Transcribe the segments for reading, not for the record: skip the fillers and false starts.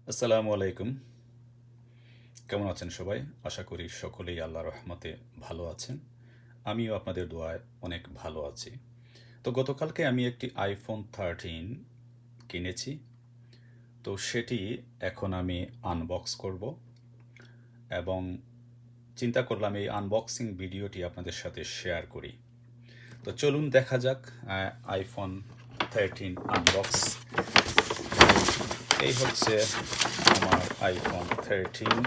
আসসালামু আলাইকুম। কেমন আছেন সবাই? আশা করি সকলেই আল্লাহর রহমতে ভালো আছেন। আমিও আপনাদের দোয়ায় অনেক ভালো আছি। তো গতকালকে আমি একটি iPhone 13 কিনেছি। তো সেটি এখন আমি আনবক্স করব এবং চিন্তা করলাম এই আনবক্সিং ভিডিওটি আপনাদের সাথে শেয়ার করি। তো চলুন দেখা যাক iPhone 13 আনবক্স। এই হচ্ছে আমার iPhone 13।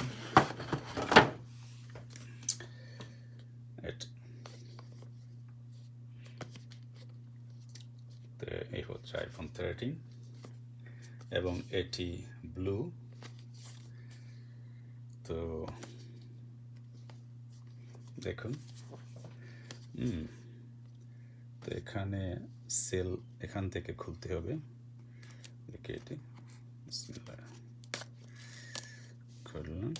তো এই হচ্ছে iPhone 13 এবং এটি ব্লু। তো দেখুন, তো এখানে সেল এখান থেকে খুলতে হবে। দেখি এটি বিসমিল্লাহ খুললাম।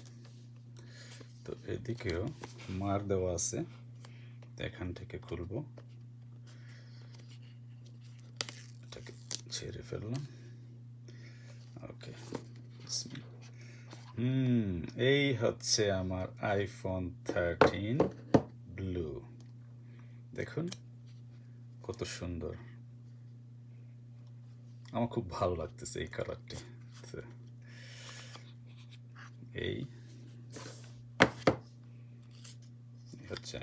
তো এদিকেও মার দেওয়া আছে, এখান থেকে খুলবো। এটাকে ছেড়ে ফেললাম। ওকে, এই হচ্ছে আমার iPhone 13 ব্লু। দেখুন কত সুন্দর, আমার খুব ভালো লাগতেছে এই কালারটি। এই হচ্ছে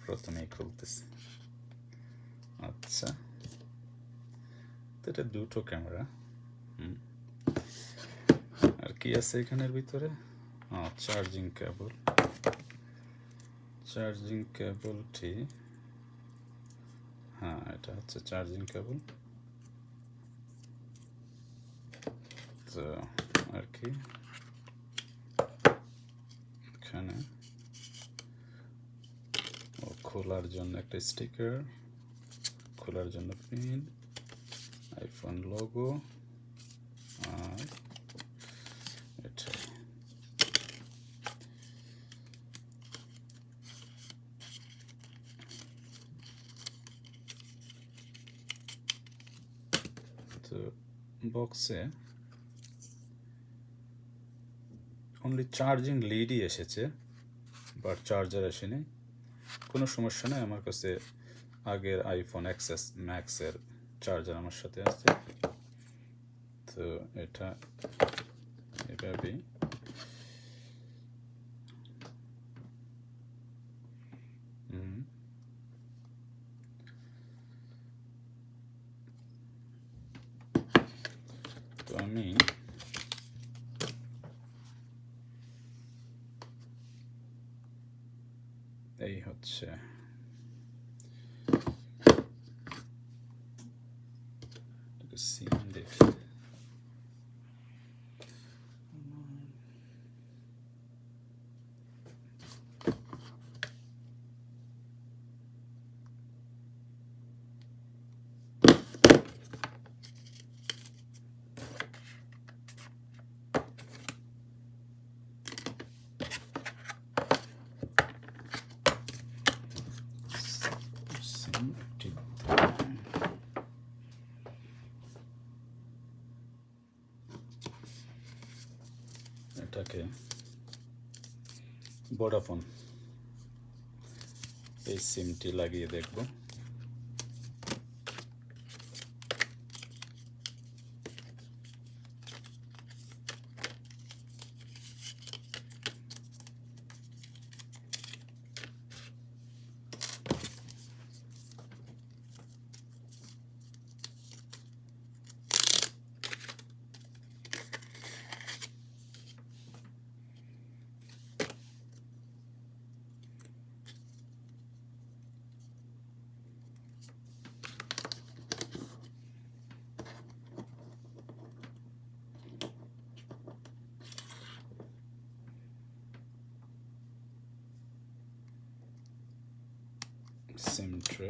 প্রথমেই খুলতেছে। আচ্ছা, তো এটা দুটো ক্যামেরা। আর কি আছে এখানের ভিতরে? Charging cable. চার্জিং কেবলটি, হ্যাঁ এটা হচ্ছে চার্জিং কেবল। তো আর কি এখানে খোলার জন্য একটা স্টিকার, খোলার জন্য পিন, আইফোন লোগো, আর এটা তো বক্সে অনলি চার্জিং লিডই এসেছে, বাট চার্জার আসেনি। কোনো সমস্যা নেই, আমার কাছে আগের আইফোন এক্সএস ম্যাক্সের চার্জার আমার সাথে আছে। তো এটা এভাবেই তো আমি এই হচ্ছে সিম দেখি। এটাকে ভোডাফোন এই সিমটি লাগিয়ে দেখব। সিম ট্রে,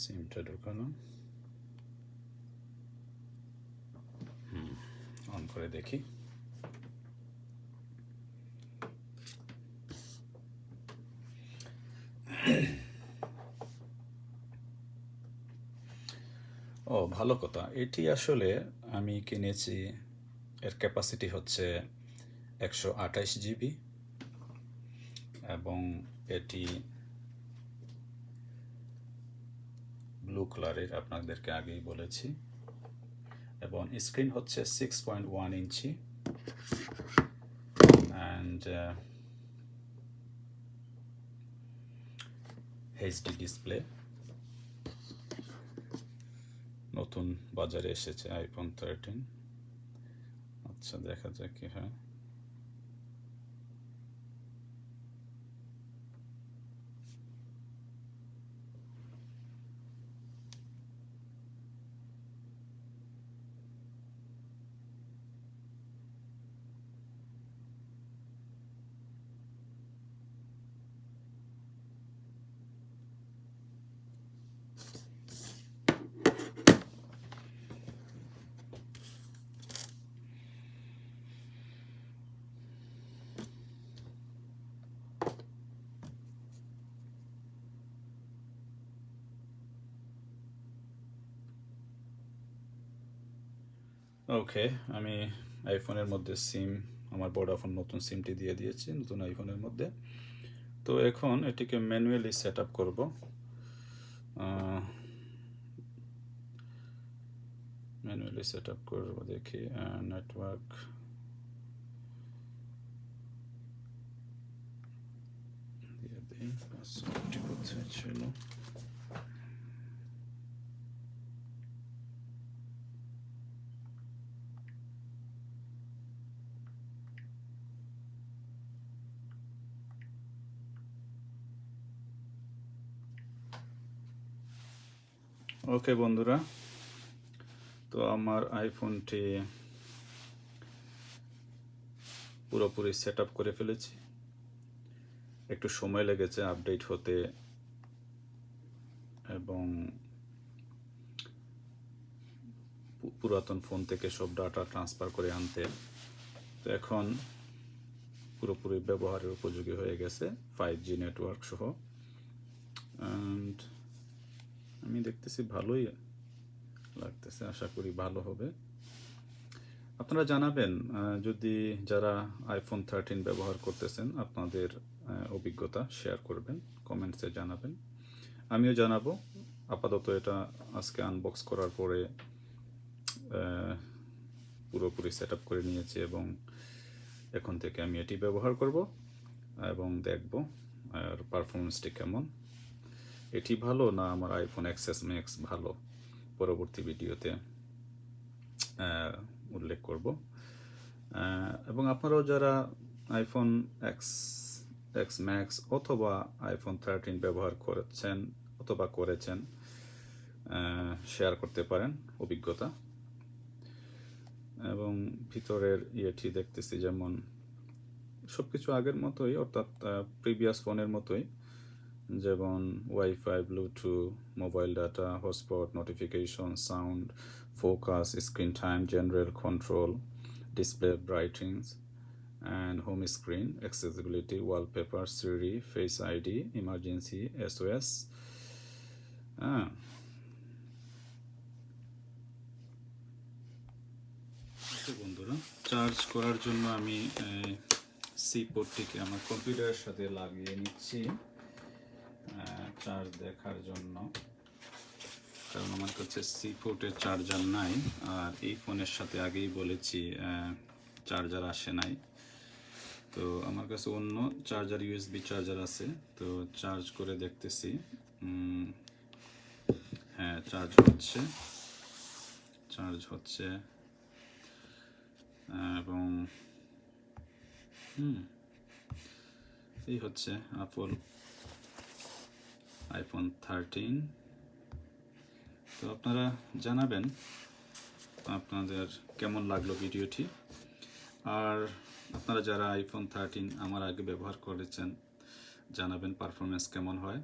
সিমটা ঢোকানো, অন করে দেখি। ও ভালো কথা, এটি আসলে আমি কিনেছি, এর ক্যাপাসিটি হচ্ছে 128 GB এবং এটি ব্লু কালারের, আপনাদেরকে আগেই বলেছি, এবং স্ক্রিন হচ্ছে 6.1 ইঞ্চি অ্যান্ড এইচডি ডিসপ্লে। নতুন বাজারে এসেছে আইফোন 13। আচ্ছা, দেখা যাক কি হয়। ওকে, আমি আইফোনের মধ্যে সিম, আমার ভোডাফোন নতুন সিমটি দিয়ে দিয়েছি নতুন আইফোনের মধ্যে। তো এখন এটিকে ম্যানুয়ালি সেট আপ করবো। ম্যানুয়ালি সেট আপ করবো, দেখি নেটওয়ার্ক, দিয়ে দিই। পাসওয়ার্ডটি কোথায় ছিল? ওকে বন্ধুরা, তো আমার আইফোনটি পুরোপুরি সেট আপ করে ফেলেছি। একটু সময় লেগেছে আপডেট হতে এবং পুরাতন ফোন থেকে সব ডাটা ট্রান্সফার করে আনতে। তো এখন পুরোপুরি ব্যবহারের উপযোগী হয়ে গেছে 5G নেটওয়ার্ক সহ। অ্যান্ড আমি দেখতেছি ভালোই লাগতেছে, আশা করি ভালো হবে। আপনারা জানাবেন যদি যারা আইফোন 13 ব্যবহার করতেছেন, আপনাদের অভিজ্ঞতা শেয়ার করবেন, কমেন্টসে জানাবেন, আমিও জানাবো। আপাতত এটা আজকে আনবক্স করার পরে পুরোপুরি সেট আপ করে নিয়েছি এবং এখন থেকে আমি এটি ব্যবহার করব এবং দেখব আর পারফরমেন্সটি কেমন, এটি ভালো না আমার আইফোন এক্সএস ম্যাক্স ভালো, পরবর্তী ভিডিওতে উল্লেখ করব। এবং আপনারাও যারা আইফোন এক্স ম্যাক্স অথবা আইফোন 13 ব্যবহার করেছেন শেয়ার করতে পারেন অভিজ্ঞতা। এবং ভিতরের ইয়েটি দেখতেছি যেমন সব কিছু আগের মতোই, অর্থাৎ প্রিভিয়াস ফোনের মতোই, যেমন wifi, bluetooth, mobile data, hotspot, notification, sound, focus, screen time, general control, display brightness and home screen, accessibility, wallpaper, Siri, Face ID, emergency, SOS. বন্ধুরা, চার্জ করার জন্য আমি সি পোর্টটিকে আমার কম্পিউটারের সাথে লাগিয়ে নিচ্ছি চার্জ দেখার জন্য, কারণ আমার কাছে সি পোর্টের চার্জার নাই, আর এই ফোনের সাথে আগেই বলেছি চার্জার আসে নাই। তো আমার কাছে অন্য চার্জার, ইউএসবি চার্জার আছে, তো চার্জ করে দেখতেছি। হ্যাঁ, চার্জ হচ্ছে এবং এই হচ্ছে আইফোন 13। তো আপনারা জানাবেন আপনাদের কেমন লাগলো ভিডিওটি, আর আপনারা যারা আইফোন 13 আমার আগে ব্যবহার করেছেন জানাবেন পারফরমেন্স কেমন হয়।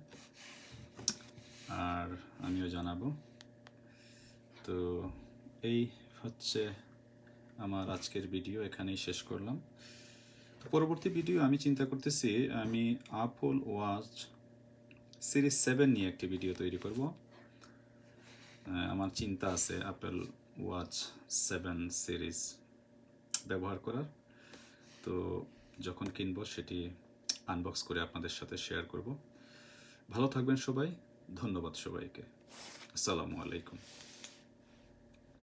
আর আমিও জানাবো। তো এই হচ্ছে আমার আজকের ভিডিও, এখানেই শেষ করলাম। তো পরবর্তী ভিডিও আমি চিন্তা করতেছি আমি আপল ওয়াচ সিরিজ 7 নিয়ে একটি ভিডিও তৈরি করব। আমার চিন্তা আছে অ্যাপল ওয়াচ 7 সিরিজ ব্যবহার করার। তো যখন কিনবো সেটি আনবক্স করে আপনাদের সাথে শেয়ার করব। ভালো থাকবেন সবাই, ধন্যবাদ সবাইকে, আসসালামু আলাইকুম।